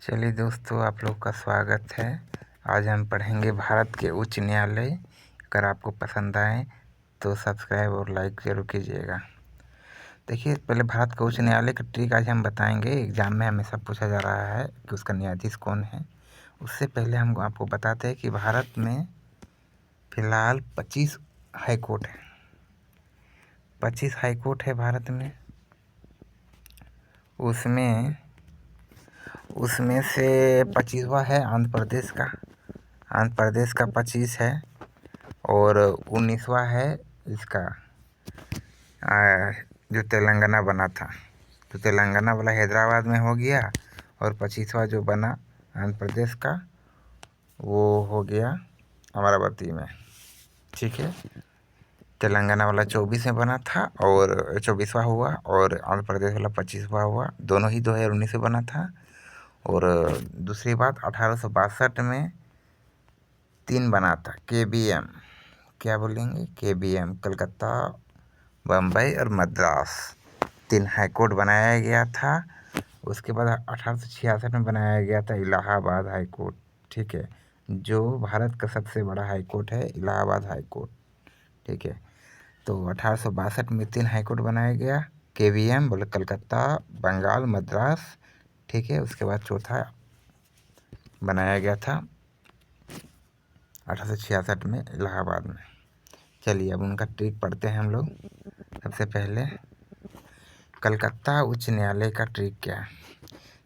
चलिए दोस्तों, आप लोग का स्वागत है। आज हम पढ़ेंगे भारत के उच्च न्यायालय। अगर आपको पसंद आए तो सब्सक्राइब और लाइक ज़रूर कीजिएगा। देखिए, पहले भारत का उच्च न्यायालय का ट्रिक आज हम बताएंगे। एग्जाम में हमेशा पूछा जा रहा है कि उसका न्यायाधीश कौन है। उससे पहले हम आपको बताते हैं कि भारत में फ़िलहाल 25 हाई कोर्ट है। 25 हाई कोर्ट है भारत में। उसमें से 25वां है आंध्र प्रदेश का। आंध्र प्रदेश का 25 है और 19वां है इसका जो तेलंगाना बना था। तो तेलंगाना वाला हैदराबाद में हो गया और 25वां जो बना आंध्र प्रदेश का वो हो गया अमरावती में। ठीक है, तेलंगाना वाला 24 में बना था और 24वां हुआ और आंध्र प्रदेश वाला 25वां हुआ। दोनों ही 2019 में बना था। और दूसरी बात, 1862 में 3 बना था KBM। क्या बोलेंगे? KBM, कलकत्ता, बम्बई और मद्रास। 3 हाई कोर्ट बनाया गया था। उसके बाद 1866 में बनाया गया था इलाहाबाद हाई कोर्ट। ठीक है, जो भारत का सबसे बड़ा हाई कोर्ट है, इलाहाबाद हाई कोर्ट। ठीक है, तो 1862 में 3 हाई कोर्ट बनाया गया। KBM बोले कलकत्ता, बंगाल, मद्रास। ठीक है, उसके बाद चौथा बनाया गया था 1866 में इलाहाबाद में। चलिए अब उनका ट्रिक पढ़ते हैं हम लोग। सबसे पहले कलकत्ता उच्च न्यायालय का ट्रिक क्या है।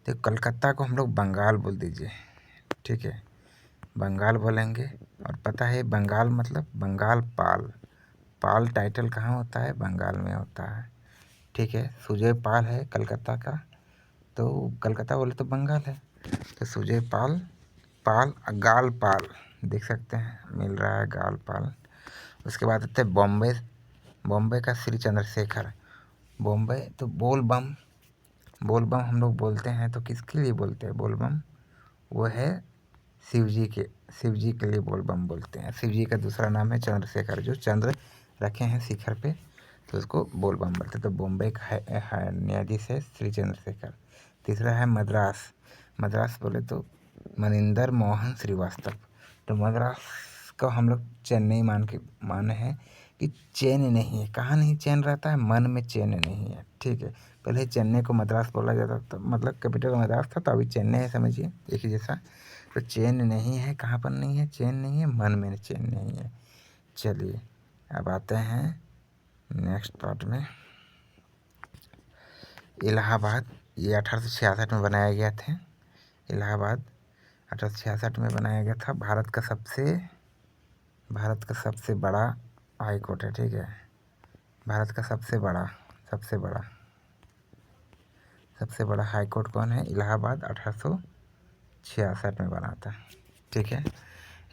तो कलकत्ता को हम लोग बंगाल बोल दीजिए। ठीक है, बंगाल बोलेंगे। और पता है बंगाल मतलब बंगाल पाल। पाल टाइटल कहाँ होता है? बंगाल में होता है। ठीक है, सुजय पाल है कलकत्ता का, तो कलकत्ता बोले तो बंगाल है। तो सुजय पाल, पाल गाल पाल, देख सकते हैं मिल रहा है गाल पाल। उसके बाद आते हैं बॉम्बे। बॉम्बे का श्री चंद्रशेखर। बॉम्बे तो बोल बम। बोल बम हम लोग बोलते हैं तो किसके लिए बोलते हैं बोल बम? वो है शिव जी के लिए बोल बम बोलते हैं। शिव जी का दूसरा नाम है चंद्रशेखर, जो चंद्र रखे हैं शिखर पे, तो उसको बोल बम बोलते हैं। तो बॉम्बे का न्यायाधीश है श्री चंद्रशेखर। तीसरा है मद्रास। मद्रास बोले तो मनिंदर मोहन श्रीवास्तव। तो मद्रास को हम लोग चेन्नई माने हैं कि चैन नहीं है। कहाँ नहीं चैन रहता है? मन में चैन नहीं है। ठीक है, पहले चेन्नई को मद्रास बोला जाता था, मतलब कैपिटल मद्रास था, तो अभी चेन्नई है, समझिए एक ही जैसा। तो चैन नहीं है, कहाँ पर नहीं है? चैन नहीं है, मन में चैन नहीं है। चलिए अब आते हैं नेक्स्ट पार्ट में। इलाहाबाद, ये 1866 में बनाया गया था। इलाहाबाद 1866 में बनाया गया था। भारत का सबसे बड़ा हाई कोर्ट है। ठीक है, भारत का सबसे बड़ा हाई कोर्ट कौन है? इलाहाबाद 1866 में बना था। ठीक है,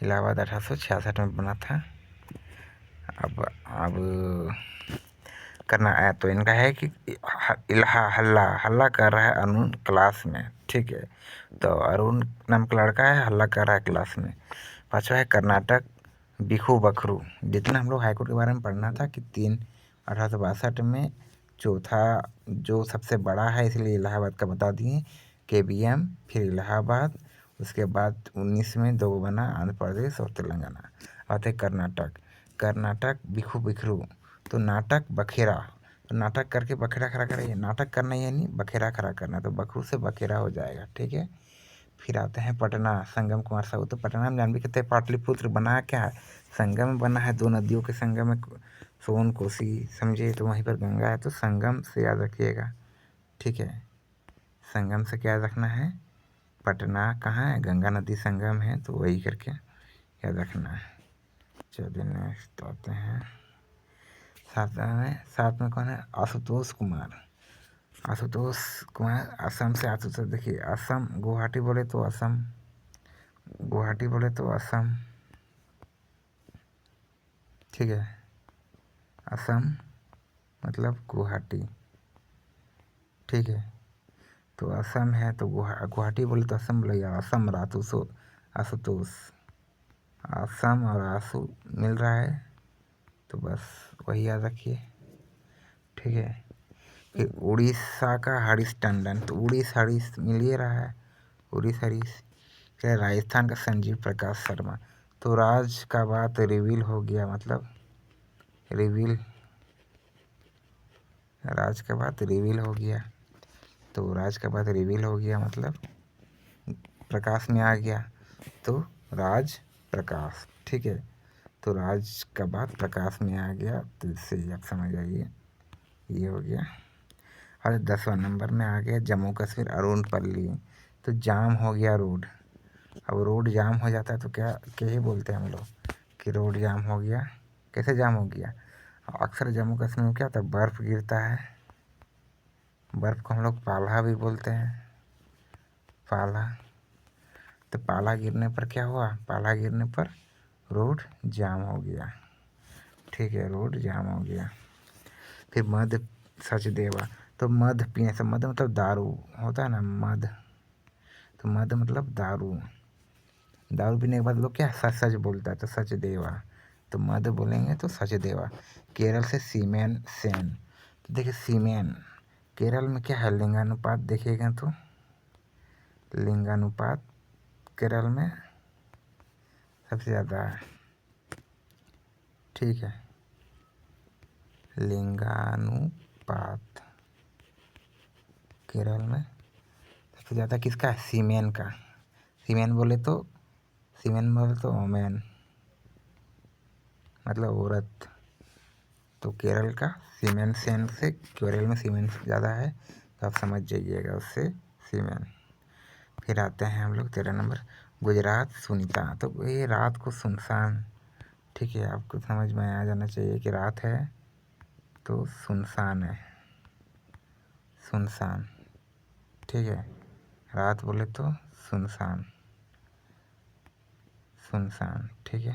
इलाहाबाद 1866 में बना था। अब करना है तो इनका है कि हल्ला कर रहा है अरुण क्लास में। ठीक है, तो अरुण नाम का लड़का है, हल्ला कर रहा है क्लास में। पाँचवा है कर्नाटक बिखू बखरू। जितना हम लोग हाईकोर्ट के बारे में पढ़ना था कि 3 1862 में, चौथा जो सबसे बड़ा है इसलिए इलाहाबाद का बता दिए, KBM, फिर इलाहाबाद। उसके बाद 19 में 2 बना आंध्र प्रदेश और तेलंगाना। आते कर्नाटक बिखू बिखरू। तो नाटक बखेरा, तो नाटक करके बखेरा खड़ा करेंगे। नाटक करना यानी बखेरा खड़ा करना, तो बखरू से बखेरा हो जाएगा। ठीक है, फिर आते हैं पटना, संगम कुमार साहू। तो पटना में जान भी कहते हैं पाटलिपुत्र बना क्या है? संगम में बना है, 2 नदियों के संगम में, सोन कोसी, समझिए, तो वहीं पर गंगा है, तो संगम से याद रखिएगा। ठीक है, संगम से क्या याद रखना है? पटना कहाँ है? गंगा नदी संगम है, तो वही करके याद रखना है। चलिए नेक्स्ट आते हैं। साथ में कौन है? आशुतोष कुमार। असम से आशुतोष। देखिए असम, गुवाहाटी बोले तो असम, ठीक है, असम मतलब गुवाहाटी। ठीक है, तो असम है तो गुवाहाटी बोले तो असम बोले, असम आशुतोष। असम और आशु मिल रहा है, तो बस वही याद रखिए। ठीक है, फिर उड़ीसा का हरीश टंडन। तो हरीश मिल ही रहा है, पूरी सरी। फिर राजस्थान का संजीव प्रकाश शर्मा। तो राज का बात रिवील हो गया, मतलब रिवील, राज का बात रिवील हो गया। तो राज का बात रिवील हो गया मतलब प्रकाश में आ गया, तो राज प्रकाश। ठीक है, तो राज का बात प्रकाश में आ गया, तो इससे आप समझ आइए ये हो गया। और 10वां नंबर में आ गया जम्मू कश्मीर अरुण पल्ली। तो जाम हो गया रोड। अब रोड जाम हो जाता है तो क्या ही बोलते हैं हम लोग कि रोड जाम हो गया। कैसे जाम हो गया? अक्सर जम्मू कश्मीर में क्या होता है, बर्फ़ गिरता है। बर्फ़ को हम लोग पाला भी बोलते हैं, पाला। तो पाला गिरने पर क्या हुआ, पाला गिरने पर रोड जाम हो गया। ठीक है, रोड जाम हो गया। फिर मध सचदेवा। तो मध पीने से, मध मतलब दारू होता है ना, मध। तो मध मतलब दारू। दारू पीने के बाद लोग क्या सच सच बोलता है, तो सचदेवा। तो मध बोलेंगे तो सचदेवा। केरल से सीमेन सेन। तो देखिए सीमेन, केरल में क्या है, लिंगानुपात देखिएगा तो लिंगानुपात केरल में सबसे ज़्यादा है। ठीक है, लिंगानुपात केरल में सबसे ज़्यादा किसका है, सीमेन का। सीमेन बोले तो ओमेन मतलब औरत। तो केरल का सीमेन सेन से, केरल में सीमेन ज़्यादा है, तो आप समझ जाइएगा उससे सीमेन। फिर आते हैं हम लोग 13 नंबर गुजरात सुनीता। तो ये रात को सुनसान। ठीक है, आपको समझ में आ जाना चाहिए कि रात है तो सुनसान है, सुनसान। ठीक है, रात बोले तो सुनसान, सुनसान। ठीक है,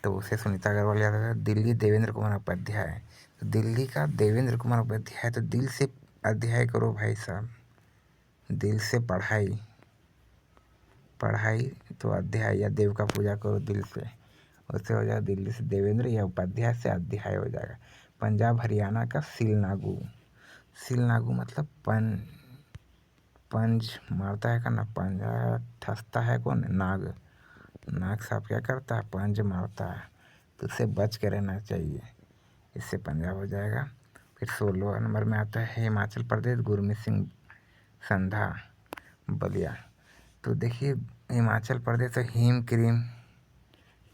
तो उसे सुनीता अग्रवाल याद आता है। दिल्ली देवेंद्र कुमार उपाध्याय। तो दिल्ली का देवेंद्र कुमार उपाध्याय। तो दिल से अध्याय करो भाई साहब, दिल से पढ़ाई, पढ़ाई तो अध्याय या देव का पूजा करो दिल से, उससे हो जाएगा दिल्ली से देवेंद्र, या उपाध्याय से अध्याय हो जाएगा। पंजाब हरियाणा का सिलनागू। सिलनागू मतलब पंज मारता है का ना, पंजा ठसता है कौन, नाग। नाग साहब क्या करता है, पंज मारता है, तो उससे बच के रहना चाहिए, इससे पंजाब हो जाएगा। फिर 16 नंबर में आता है हिमाचल प्रदेश गुरमीत सिंह संधा बलिया। तो देखिए हिमाचल प्रदेश तो हिम क्रीम।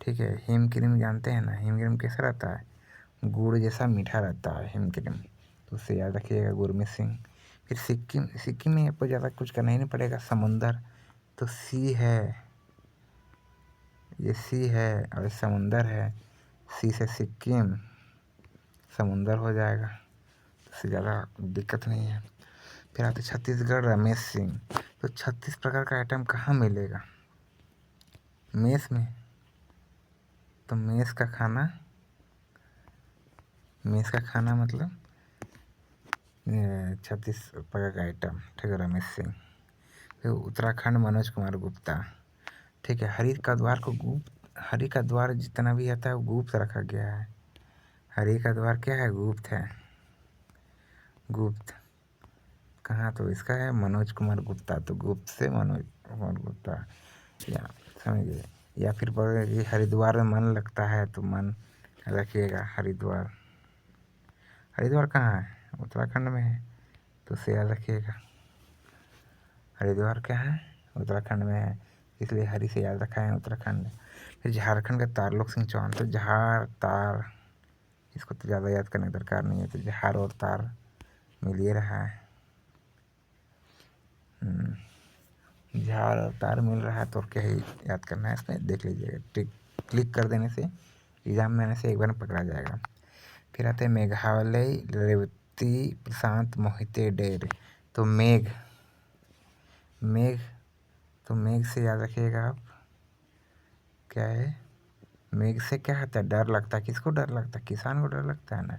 ठीक है, हिम क्रीम जानते हैं ना, हिम क्रीम कैसा रहता है, गुड़ जैसा मीठा रहता है हिम क्रीम, तो उससे याद रखिएगा गुरमीत सिंह। फिर सिक्किम, सिक्किम में आपको ज़्यादा कुछ करना ही नहीं पड़ेगा, समुंदर। तो सी है, ये सी है और समुंदर है, सी से सिक्किम, समुंदर हो जाएगा, उससे ज़्यादा दिक्कत नहीं है। फिर आते छत्तीसगढ़ रमेश सिंह। तो 36 प्रकार का आइटम कहाँ मिलेगा, मेस में। तो मेस का खाना, मेस का खाना मतलब 36 प्रकार का आइटम। ठीक है, रमेश सिंह। फिर उत्तराखंड मनोज कुमार गुप्ता। ठीक है, हरि का द्वार को गुप्त, हरि का द्वार जितना भी आता है वो गुप्त रखा गया है। हरि का द्वार क्या है, गुप्त है, गुप्त। कहाँ, तो इसका है मनोज कुमार गुप्ता, तो गुप्त से मनोज कुमार गुप्ता, या समझिए। या फिर बोले कि हरिद्वार में मन लगता है, तो मन रखिएगा हरिद्वार। हरिद्वार कहाँ है, उत्तराखंड में है, तो उसे याद रखिएगा। हरिद्वार क्या है, उत्तराखंड में है, इसलिए हरि से याद रखा है उत्तराखंड। फिर झारखंड का तारलोक सिंह चौहान। तो जहार तार, इसको तो ज़्यादा याद करने की दरकार नहीं है, तो जहार और तार मिल ही रहा है, झार और तार मिल रहा है, तो क्या ही याद करना है, इसमें देख लीजिएगा, टिक क्लिक कर देने से एग्ज़ाम में आने से एक बार में पकड़ा जाएगा। फिर आते हैं मेघालय रेवती प्रशांत मोहिते डेर। तो मेघ, मेघ, तो मेघ से याद रखिएगा आप, क्या है, मेघ से क्या होता है, डर लगता है। किसको डर लगता है, किसान को डर लगता है ना।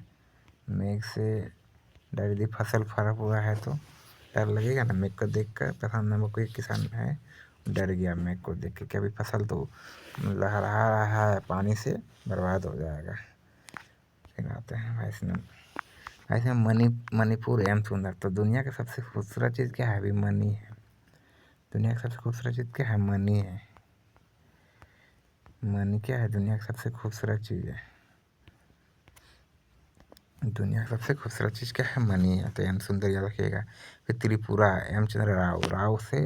मेघ से डर, यदि फसल खराब हुआ है तो डर लगेगा ना, मेघ को देख कर। प्रशांत नामक कोई किसान है, डर गया मेघ को देख के कि अभी फसल तो लहरा रहा है, पानी से बर्बाद हो जाएगा। फिर आते हैं वैष्णव। मणिपुर एवं सुंदर। तो दुनिया का सबसे खूबसूरत चीज़ क्या है, अभी मनी है। दुनिया की सबसे खूबसूरत चीज़ क्या है? मनी है। मनी क्या है? दुनिया की सबसे खूबसूरत चीज़ है। दुनिया की सबसे खूबसूरत चीज़ क्या है? मनी है। तो एम सुंदर याद रखिएगा। फिर त्रिपुरा, एम चंद्र राव, राव से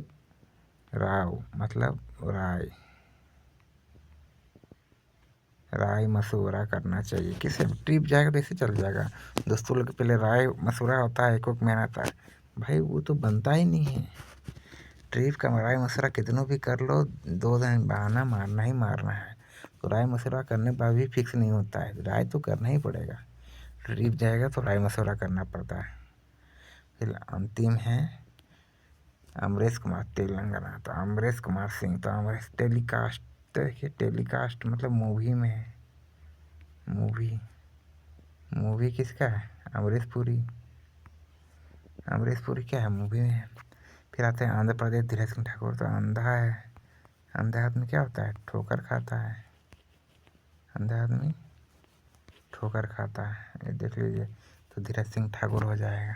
राव मतलब राय, राय मशवरा करना चाहिए। किसे ट्रिप जाएगा तो इसे चल जाएगा। दोस्तों लोग पहले राय मशवरा होता है, एक महीना आता है भाई, वो तो बनता ही नहीं है। ट्रिप का राय मशवरा कितनों भी कर लो, 2 दिन बहाना मारना ही मारना है। तो राय मशवरा करने पर भी फिक्स नहीं होता है, राय तो करना ही पड़ेगा। ट्रिप जाएगा तो राय मशवरा करना पड़ता है। फिर अंतिम है अमरीश कुमार, तेलंगाना। तो अमरीश कुमार सिंह, तो अमरीश टेलीकास्ट, देखिए टेलीकास्ट मतलब मूवी में है। मूवी, मूवी किसका है? अमरीश पुरी। अमरीश पुरी क्या है? मूवी में है। फिर आते हैं आंध्र प्रदेश, धीरज सिंह ठाकुर। तो अंधा है, अंधा आदमी क्या होता है? ठोकर खाता है। अंधा आदमी ठोकर खाता है, ये देख लीजिए। तो धीरज सिंह ठाकुर हो जाएगा।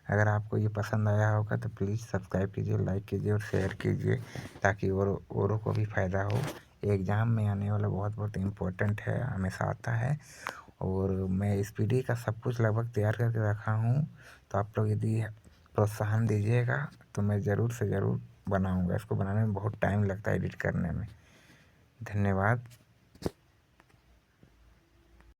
अगर आपको ये पसंद आया होगा तो प्लीज़ सब्सक्राइब कीजिए, लाइक कीजिए और शेयर कीजिए, ताकि औरों को भी फ़ायदा हो। एग्ज़ाम में आने वाला बहुत बहुत इम्पोर्टेंट है, हमेशा आता है। और मैं इस पीढ़ी का सब कुछ लगभग तैयार करके रखा हूँ। तो आप लोग यदि प्रोत्साहन दीजिएगा तो मैं ज़रूर से ज़रूर बनाऊँगा। इसको बनाने में बहुत टाइम लगता है, एडिट करने में। धन्यवाद।